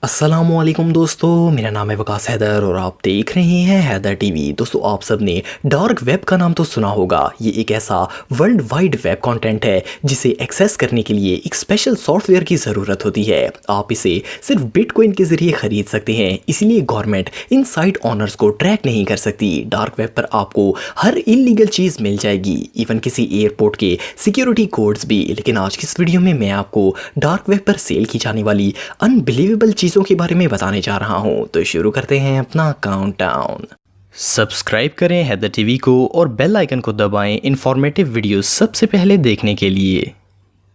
अस्सलामुअलैकुम दोस्तों, मेरा नाम है वकास हैदर और आप देख रहे हैं हैदर टीवी। दोस्तों, आप सब ने डार्क वेब का नाम तो सुना होगा। ये एक ऐसा वर्ल्ड वाइड वेब कंटेंट है जिसे एक्सेस करने के लिए एक स्पेशल सॉफ्टवेयर की ज़रूरत होती है। आप इसे सिर्फ बिटकॉइन के ज़रिए ख़रीद सकते हैं, इसलिए गवर्नमेंट इन साइट ऑनर्स को ट्रैक नहीं कर सकती। डार्क वेब पर आपको हर इलीगल चीज़ मिल जाएगी, इवन किसी एयरपोर्ट के सिक्योरिटी कोड्स भी। लेकिन आज की इस वीडियो में मैं आपको डार्क वेब पर सेल की जाने वाली अनबिलीवेबल चीज़ों के बारे में बताने जा रहा हूं। तो शुरू करते हैं अपना काउंटडाउन। सब्सक्राइब करें हैदर टीवी को और बेल आइकन को दबाएं इंफॉर्मेटिव वीडियो सबसे पहले देखने के लिए।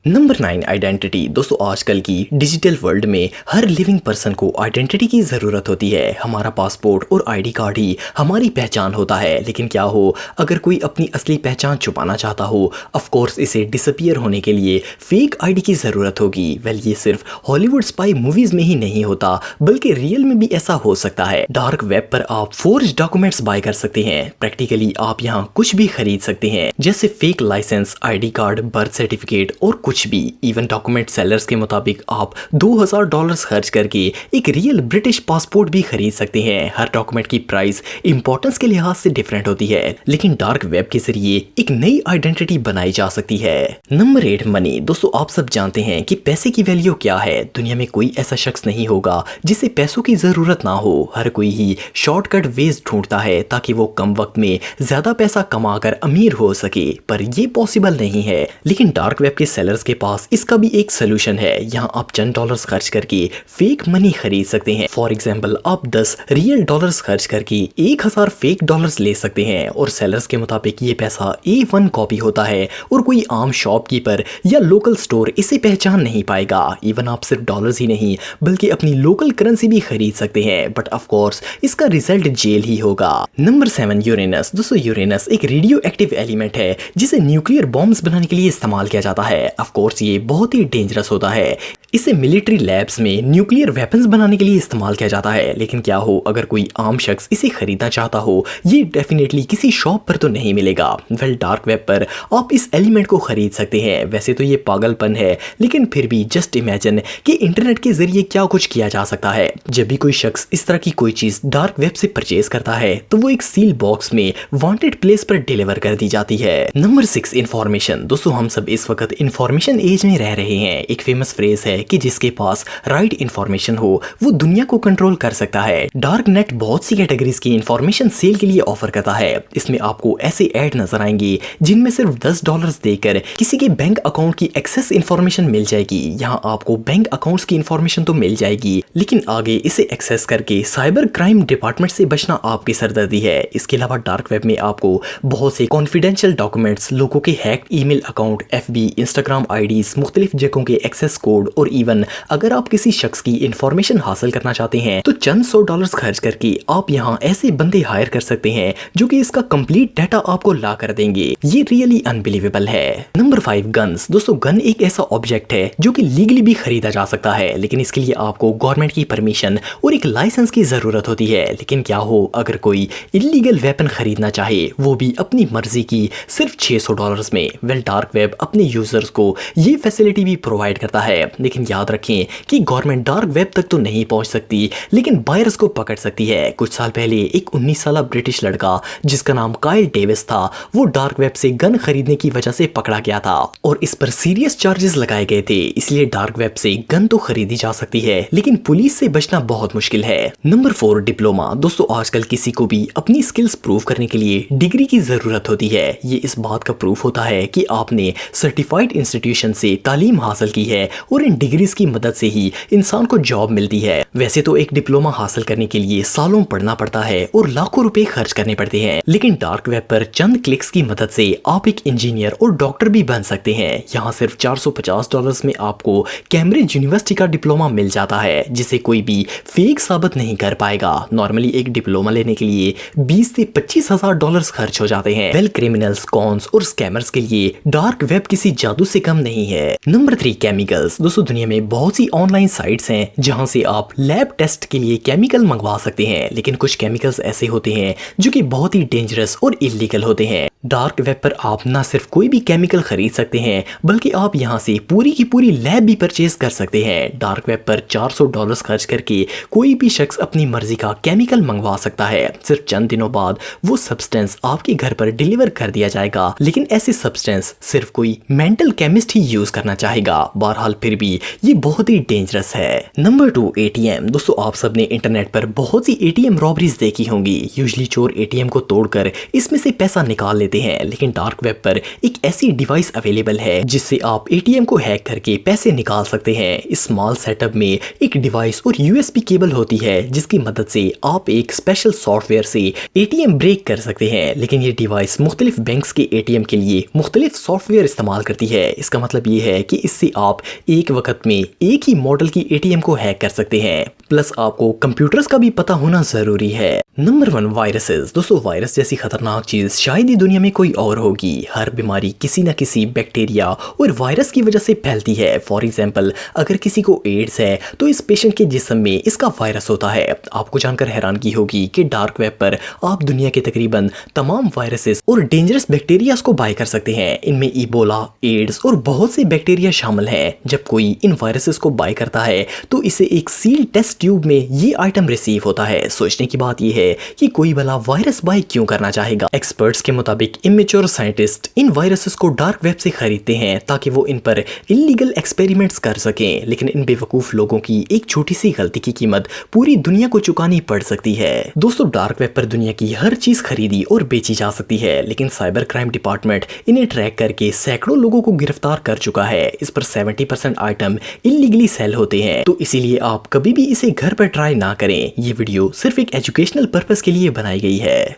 Number 9, identity. दोस्तों, आजकल की डिजिटल वर्ल्ड में हर लिविंग पर्सन को आइडेंटिटी की ज़रूरत होती है। हमारा पासपोर्ट और आईडी कार्ड ही हमारी पहचान होता है। लेकिन क्या हो अगर कोई अपनी असली पहचान छुपाना चाहता हो? ऑफ कोर्स इसे डिसअपीयर होने के लिए फेक आईडी की ज़रूरत होगी। वेल, ये सिर्फ हॉलीवुड स्पाई मूवीज़ में ही नहीं होता, बल्कि रियल में भी ऐसा हो सकता है। डार्क वेब पर आप फोर्ज डॉक्यूमेंट्स बाय कर सकते हैं। प्रैक्टिकली आप यहाँ कुछ भी खरीद सकते हैं, जैसे fake license, ID card, birth certificate और कुछ भी। इवन डॉक्यूमेंट सेलर्स के मुताबिक आप $2000 खर्च करके एक रियल ब्रिटिश पासपोर्ट भी खरीद सकते हैं। हर डॉक्यूमेंट की प्राइस इंपॉर्टेंस के लिहाज से डिफरेंट होती है, लेकिन डार्क वेब के जरिए एक नई आइडेंटिटी बनाई जा सकती है। Number 8, money. दोस्तों, आप सब जानते हैं कि पैसे की वैल्यू क्या है। दुनिया में कोई ऐसा शख्स नहीं होगा जिसे पैसों की जरूरत ना हो। हर कोई ही शॉर्टकट वेज ढूंढता है ताकि वो कम वक्त में ज्यादा पैसा कमाकर अमीर हो सके, पर ये पॉसिबल नहीं है। लेकिन डार्क वेब के सेलर्स के पास इसका भी एक सोल्यूशन है। यहाँ आप चंद डॉलर्स खर्च करके फेक मनी खरीद सकते हैं। फॉर एग्जाम्पल, आप 10 रियल डॉलर्स खर्च करके 1000 फेक डॉलर्स ले सकते हैं और सेलर्स के मुताबिक ये पैसा A1 कॉपी होता है और कोई आम शॉपकीपर या लोकल स्टोर इसे पहचान नहीं पाएगा। इवन आप सिर्फ डॉलर्स ही नहीं बल्कि अपनी लोकल करेंसी भी खरीद सकते हैं, बट ऑफ कोर्स इसका रिजल्ट जेल ही होगा। Number 7, Uranus. दोस्तों, यूरेनस एक रेडियो एक्टिव एलिमेंट है जिसे न्यूक्लियर बॉम्ब्स बनाने के लिए इस्तेमाल किया जाता है। ऑफ कोर्स ये बहुत ही डेंजरस होता है। इसे मिलिट्री लैब्स में न्यूक्लियर वेपन्स बनाने के लिए इस्तेमाल किया जाता है। लेकिन क्या हो अगर कोई आम शख्स इसे खरीदना चाहता हो? ये डेफिनेटली किसी शॉप पर तो नहीं मिलेगा। वेल, डार्क वेब पर आप इस एलिमेंट को खरीद सकते हैं। वैसे तो ये पागलपन है, लेकिन फिर भी जस्ट इमेजिन कि इंटरनेट के जरिए क्या कुछ किया जा सकता है। जब भी कोई शख्स इस तरह की कोई चीज डार्क वेब से परचेज करता है तो वो एक सील बॉक्स में वांटेड प्लेस पर डिलीवर कर दी जाती है। Number 6, information. दोस्तों, हम सब इस वक्त इंफॉर्मेशन एज में रह रहे हैं। एक फेमस फ्रेज है कि जिसके पास राइट इंफॉर्मेशन हो वो दुनिया को कंट्रोल कर सकता है। डार्क नेट बहुत सी कैटेगरीज की इंफॉर्मेशन सेल के लिए ऑफर करता है। इसमें आपको ऐसे ऐड नजर आएंगे जिनमें सिर्फ $10 देकर किसी के बैंक अकाउंट की एक्सेस इंफॉर्मेशन मिल जाएगी। यहाँ आपको बैंक अकाउंट्स की इंफॉर्मेशन तो मिल जाएगी, लेकिन आगे इसे एक्सेस करके साइबर क्राइम डिपार्टमेंट से बचना आपकी सरदर्दी है। इसके अलावा डार्क वेब में आपको बहुत से कॉन्फिडेंशियल डॉक्यूमेंट्स, लोगों के hacked email account, FB, Instagram IDs, मुख्तलिफ जगहों के एक्सेस कोड और इवन अगर आप किसी शख्स की इंफॉर्मेशन हासिल करना चाहते हैं तो चंद $100 खर्च करके आप यहाँ ऐसे बंदे हायर कर सकते हैं जो कि इसका कंप्लीट डाटा आपको ला कर देंगे। ये रियली अनबिलीवेबल है। Number 5, guns. दोस्तों, गन एक ऐसा ऑब्जेक्ट है जो कि लीगली भी खरीदा जा सकता है, लेकिन इसके लिए आपको गवर्नमेंट की परमिशन और एक लाइसेंस की जरूरत होती है। लेकिन क्या हो अगर कोई इलीगल वेपन खरीदना चाहे, वो भी अपनी मर्जी की, सिर्फ $600 में? वेल, डार्क वेब अपने यूजर्स को ये फैसिलिटी भी प्रोवाइड करता है। लेकिन याद रखें कि गवर्नमेंट डार्क वेब तक तो नहीं पहुंच सकती, लेकिन बायर्स को पकड़ सकती है। कुछ साल पहले एक 19 साल ब्रिटिश लड़का जिसका नाम काइल डेविस था, वो डार्क वेब से गन खरीदने की वजह से पकड़ा गया था और इस पर सीरियस चार्जेस लगाए गए थे। इसलिए डार्क वेब से गन तो खरीदी जा सकती है, लेकिन पुलिस से बचना बहुत मुश्किल है। Number 4, diploma. दोस्तों, आजकल किसी को भी अपनी स्किल्स प्रूव करने के लिए डिग्री की जरूरत होती है। ये इस बात का प्रूफ होता है कि आपने सर्टिफाइड इंस्टीट्यूशन से तालीम हासिल की है और इन डिग्रीज की मदद से ही इंसान को जॉब मिलती है। वैसे तो एक डिप्लोमा हासिल करने के लिए सालों पढ़ना पड़ता है और लाखों रुपए खर्च करने पड़ते हैं, लेकिन डार्क वेब पर चंद क्लिक्स की मदद से आप एक इंजीनियर और डॉक्टर भी बन सकते हैं। यहाँ सिर्फ $450 में आपको कैम्ब्रिज यूनिवर्सिटी का डिप्लोमा मिल जाता है, जिसे कोई भी फेक साबित नहीं कर पाएगा। नॉर्मली एक डिप्लोमा लेने के लिए $20,000 से $25,000 खर्च हो जाते हैं। वेल, क्रिमिनल्स, कॉन्स और स्कैमर्स के लिए डार्क वेब किसी जादू से कम नहीं है। Number 3, chemicals. दोस्तों दुनिया में बहुत सी ऑनलाइन साइट्स हैं जहां से आप लैब टेस्ट के लिए केमिकल मंगवा सकते हैं, लेकिन कुछ केमिकल्स ऐसे होते हैं जो कि बहुत ही डेंजरस और इलीगल होते हैं। डार्क वेब पर आप ना सिर्फ कोई भी केमिकल खरीद सकते हैं बल्कि आप यहां से पूरी की पूरी लैब भी परचेज कर सकते हैं। डार्क वेब पर $400 खर्च करके कोई भी शख्स अपनी मर्जी का केमिकल मंगवा सकता है। सिर्फ चंद दिनों बाद वो सब्सटेंस आपके घर पर डिलीवर कर दिया जाएगा, लेकिन ऐसे सब्सटेंस सिर्फ कोई मेंटल केमिस्ट ही यूज करना चाहेगा। बहरहाल फिर भी ये बहुत ही डेंजरस है। Number 2, ATM. दोस्तों आप सबने इंटरनेट पर बहुत सी एटीएम रॉबरीज देखी होंगी। यूजली चोर एटीएम को तोड़कर इसमें से पैसा निकाल लेते हैं, लेकिन डार्क वेब पर एक ऐसी डिवाइस अवेलेबल है जिससे आप एटीएम को हैक करके पैसे निकाल सकते हैं। इस स्मॉल सेटअप में एक डिवाइस और यूएसबी केबल होती है जिसकी मदद से आप एक स्पेशल सॉफ्टवेयर से एटीएम ब्रेक कर सकते हैं। लेकिन ये डिवाइस मुख्तलिफ बैंक्स के एटीएम के लिए मुख्तलिफ सॉफ्टवेयर इस्तेमाल करती है। इसका मतलब ये है कि इससे आप एक वक्त में एक ही मॉडल की एटीएम को हैक कर सकते हैं। प्लस आपको कंप्यूटर्स का भी पता होना जरूरी है। Number 1, viruses. दोस्तों वायरस जैसी खतरनाक चीज शायद ही दुनिया में कोई और होगी। हर बीमारी किसी न किसी बैक्टीरिया और वायरस की वजह से फैलती है। फॉर एग्जांपल अगर किसी को एड्स है तो इस पेशेंट के जिस्म में इसका वायरस होता है। आपको जानकर हैरानगी होगी कि डार्क वेब पर आप दुनिया के तकरीबन तमाम वायरसेस और डेंजरस बैक्टीरिया को बाय कर सकते हैं। इनमें इबोला, एड्स और बहुत से बैक्टीरिया शामिल हैं। जब कोई इन वायरसेस को बाय करता है तो इसे एक सील टेस्ट ट्यूब में ये आइटम रिसीव होता है। सोचने की बात यह है कि कोई भला वायरस बाय क्यों करना चाहेगा। एक्सपर्ट्स के मुताबिक इमेच्योर साइंटिस्ट इन वायरसेस को डार्क वेब से खरीदते हैं ताकि वो इन पर इलीगल एक्सपेरिमेंट्स कर सकें, लेकिन इन बेवकूफ लोगों की एक छोटी सी गलती की कीमत पूरी दुनिया को चुकानी पड़ सकती है। दोस्तों डार्क वेब पर दुनिया की हर चीज खरीदी और बेची जा सकती है, लेकिन साइबर क्राइम डिपार्टमेंट इन्हें ट्रैक करके सैकड़ों लोगों को गिरफ्तार कर चुका है। इस पर 70% आइटम इलीगली सेल होते हैं, तो इसीलिए आप कभी भी इसे घर पर ट्राई ना करें। ये वीडियो सिर्फ एक एजुकेशनल पर्पस के लिए बनाई गई है।